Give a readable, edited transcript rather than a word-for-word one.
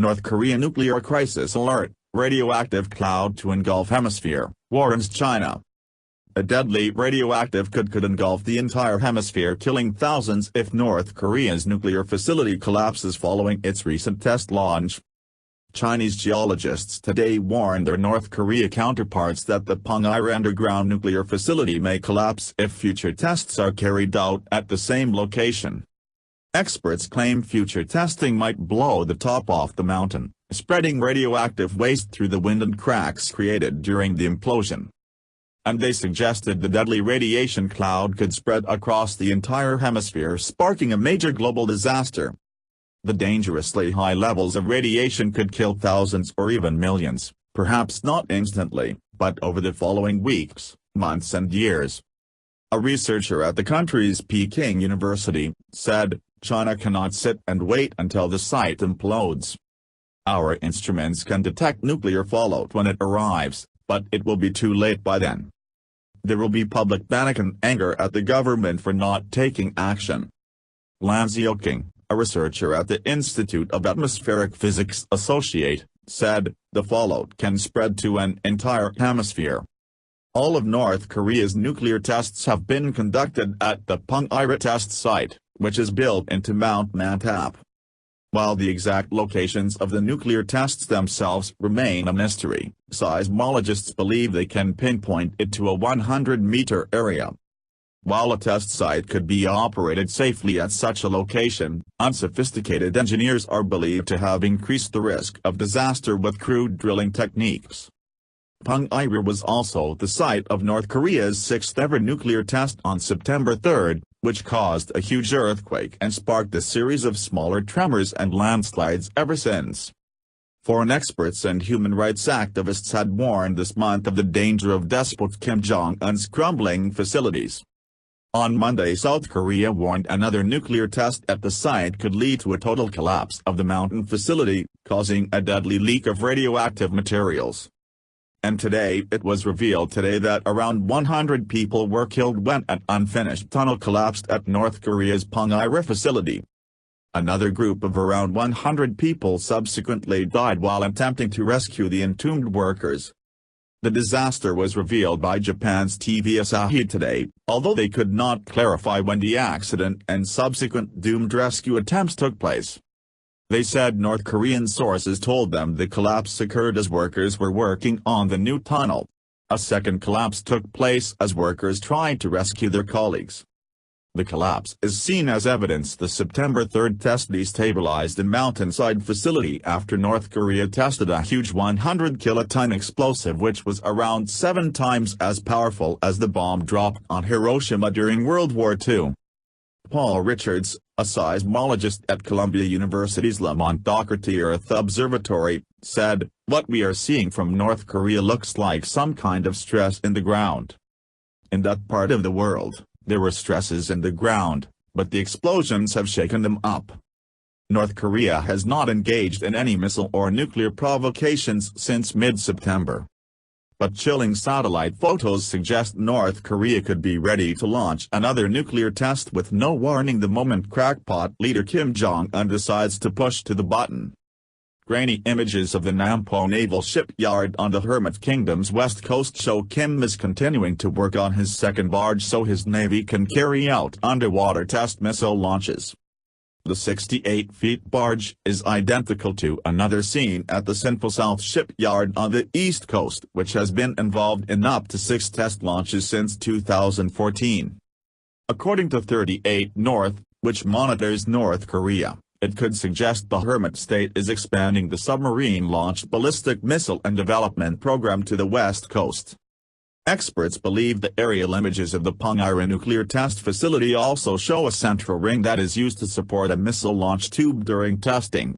North Korea nuclear crisis alert, radioactive cloud to engulf hemisphere, warns China. A deadly radioactive could engulf the entire hemisphere, killing thousands if North Korea's nuclear facility collapses following its recent test launch. Chinese geologists today warned their North Korea counterparts that the Punggye underground nuclear facility may collapse if future tests are carried out at the same location. Experts claim future testing might blow the top off the mountain, spreading radioactive waste through the wind and cracks created during the implosion. And they suggested the deadly radiation cloud could spread across the entire hemisphere, sparking a major global disaster. The dangerously high levels of radiation could kill thousands or even millions, perhaps not instantly, but over the following weeks, months and years. A researcher at the country's Peking University said, "China cannot sit and wait until the site implodes. Our instruments can detect nuclear fallout when it arrives, but it will be too late by then. There will be public panic and anger at the government for not taking action." Lan Xiaoqing, a researcher at the Institute of Atmospheric Physics Associate, said, "The fallout can spread to an entire hemisphere." All of North Korea's nuclear tests have been conducted at the Punggye test site, which is built into Mount Mantap. While the exact locations of the nuclear tests themselves remain a mystery, seismologists believe they can pinpoint it to a 100-meter area. While a test site could be operated safely at such a location, unsophisticated engineers are believed to have increased the risk of disaster with crude drilling techniques. Punggye was also the site of North Korea's sixth-ever nuclear test on September 3, which caused a huge earthquake and sparked a series of smaller tremors and landslides ever since. Foreign experts and human rights activists had warned this month of the danger of despot Kim Jong-un's crumbling facilities. On Monday, South Korea warned another nuclear test at the site could lead to a total collapse of the mountain facility, causing a deadly leak of radioactive materials. And today it was revealed that around 100 people were killed when an unfinished tunnel collapsed at North Korea's Punggye facility. Another group of around 100 people subsequently died while attempting to rescue the entombed workers. The disaster was revealed by Japan's TV Asahi today, although they could not clarify when the accident and subsequent doomed rescue attempts took place. They said North Korean sources told them the collapse occurred as workers were working on the new tunnel. A second collapse took place as workers tried to rescue their colleagues. The collapse is seen as evidence the September 3 test destabilized a mountainside facility after North Korea tested a huge 100-kiloton explosive which was around 7 times as powerful as the bomb dropped on Hiroshima during World War II. Paul Richards, a seismologist at Columbia University's Lamont Doherty Earth Observatory, said, "What we are seeing from North Korea looks like some kind of stress in the ground. In that part of the world, there were stresses in the ground, but the explosions have shaken them up." North Korea has not engaged in any missile or nuclear provocations since mid-September. But chilling satellite photos suggest North Korea could be ready to launch another nuclear test with no warning the moment crackpot leader Kim Jong-un decides to push to the button. Grainy images of the Nampo naval shipyard on the Hermit Kingdom's west coast show Kim is continuing to work on his second barge so his navy can carry out underwater test missile launches. The 68-feet barge is identical to another seen at the Sinpo South shipyard on the east coast which has been involved in up to 6 test launches since 2014. According to 38 North, which monitors North Korea, it could suggest the Hermit state is expanding the submarine-launched ballistic missile and development program to the west coast. Experts believe the aerial images of the Punggye nuclear test facility also show a central ring that is used to support a missile launch tube during testing,